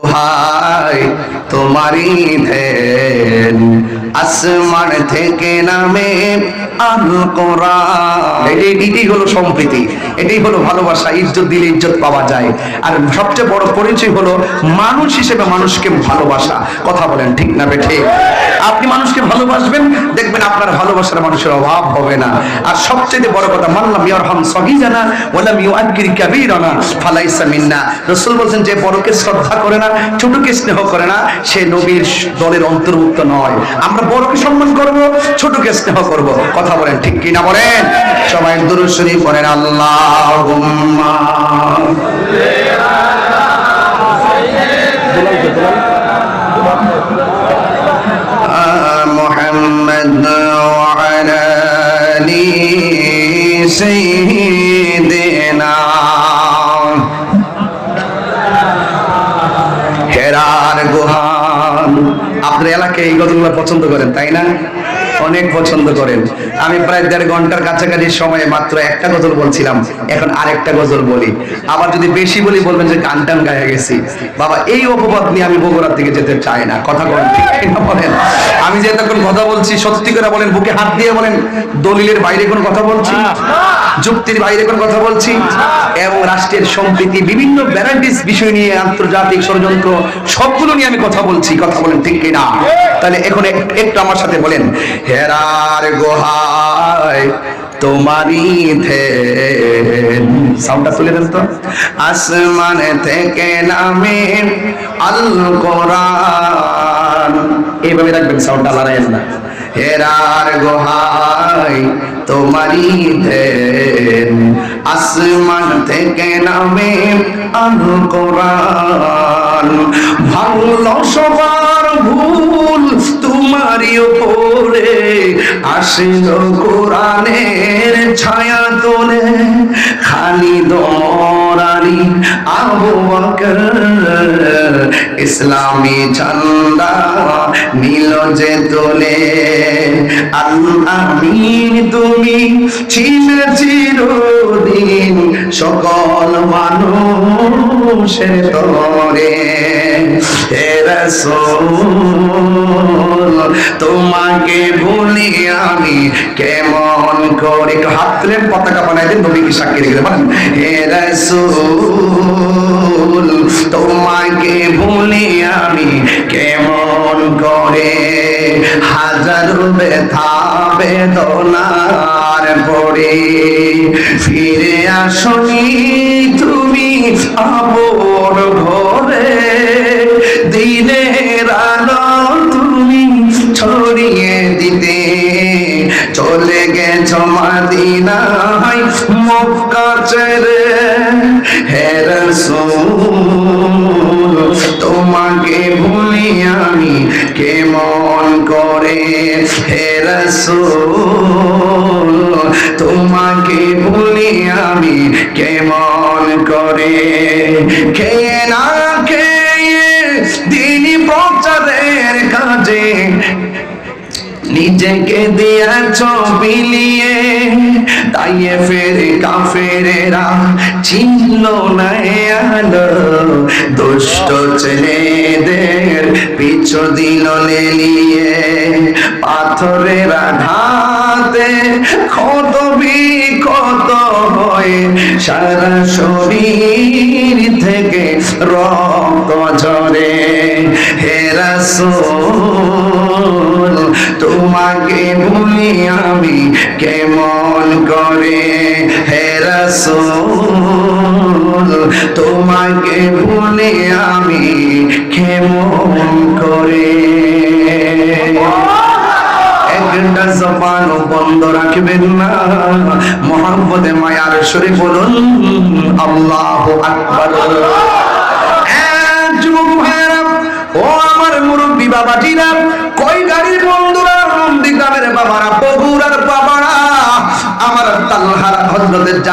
ভাই তোমারই ধ্যান আসমান থেকে নামে আল কোরআন। এটাই হলো সম্প্রীতি, এটাই হলো ভালোবাসা। ইজ্জত দিলে ইজ্জত পাওয়া যায়। আর সবচেয়ে বড় পরিচয় হলো মানুষ হিসেবে মানুষকে ভালোবাসা। কথা বলেন ঠিক না বেঠিক? আপনি মানুষকে ভালোবাসবেন, দেখবেন আপনার ভালোবাসার মানুষের অভাব হবে না। আর সবচেয়ে বড় কথা, মাল্লাম ইয়ারহাম সগীরানা ওয়ালাম ইউআক্কির কাবীরানা ফালাইসা মিন্না। রাসূল বলেন, যে বড়কে শ্রদ্ধা করে না, ছোটকে স্নেহ করে না, সে নবীর দলের অন্তর্ভুক্ত নয়। আমরা বড়কে সম্মান করব, ছোটকে স্নেহ করব। কথা বলেন ঠিক কি না বলেন? সবাই দুরূদ শরীফ পড়েন। আল্লাহুম্মা মুহাম্মাদ ওয়া আলা আলি সাইয়্যিদিনা। হেরার গুহা। আপনার এলাকায় এই গজলগুলো পছন্দ করেন তাই না? অনেক পছন্দ করেন। আমি প্রায় 1.5 ঘন্টার কাছাকাছি সময়ে মাত্র একটা গজল বলছিলাম, এখন আরেকটা গজল বলি। আবার যদি বেশি বলি বলবেন যে গান টান গায়ে গেছি। বাবা, এই অপবাদ নিয়ে আমি বগুড়ার দিকে যেতে চাই না। কথা বলেন ঠিক না বলেন? আমি যে তখন কথা বলছি, সত্যি করে বলেন, বুকে হাত দিয়ে বলেন, দলিলের বাইরে কোন কথা বলছি? যুক্তির বাইরে কোন কথা বলছি? এবং রাষ্ট্রের সম্প্রীতি, বিভিন্ন ভ্যারাইটিস বিষয় নিয়ে, আন্তর্জাতিক ষড়যন্ত্র, সবগুলো নিয়ে আমি কথা বলছি। কথা বলেন ঠিক কিনা? তাহলে এখন একটু আমার সাথে বলেন, হেরার গুহায় তোমারই ধ্যান। সাউন্ডটা তুলে দেন তো। আসমান থেকে নামে আল কোরআন। এইভাবে রাখবেন, সাউন্ডটা লড়াইয়েন না। হেরার গুহায় তোমারই ধ্যান, আসমান থেকে নামে আল কোরআন। ভাঙলো সবার ভুল তোমারই উপরে, আসলো কোরআনের ছায়া তোলে। খালিদ ওমর আলী আবু বকর ইসলামী ঝান্ডা নীল যে তোলে। আমিন তুমি ছিলে চিরদিন সকল মানুষের তরে। হে রাসূল তোমাকে ভুলি আমি কেমন করে। একটু হাত তুলে পতাকা বানাই দেন, নবীকে সাক্ষী রেখে বলেন, হে রাসূল তোমাকে ভুলি আমি কেমন করে। হাজার ব্যথা বেদনার পরে ফিরে আসনি তুমি আপন ঘরে। দিনের আলো তুমি ছড়িয়ে দিতে, চলে গেছো মদিনায় মক্কা ছেড়ে। হে রাসূল তোমাকে ভুলি আমি কেমন করে। হে রাসূল তোমাকে ভুলি আমি কেমন করে। খেয়ে না খেয়ে দিন প্রচারের কাজে নিজেকে দিয়েছ বিলিয়ে। তাইয়ে ফেরে কাফেরেরা চিনল না আলো, দুষ্ট ছেলেদের পিছু দিল লেলিয়ে। পাথরের আঘাতে ক্ষত বিক্ষত হয়ে সারা শরীর থেকে রক্ত ঝরে। হে রাসূল তোমাকে ভুলি আমি কেমন করে। হে রাসূল তোমাকে ভুলি আমি কেমন করে। একটা জবান বন্ধ রাখবেন না, মোহাম্মদে মায়ার সুরে বলুন আল্লাহু আকবার। যুবক ভাইরা ও আমার মুরব্বী বাবাজিরা, কই গাড়ির বন্ধুরা, গ্রামের বাবারা, বগুড়ার বাবারা, আমার তালহার হযরতের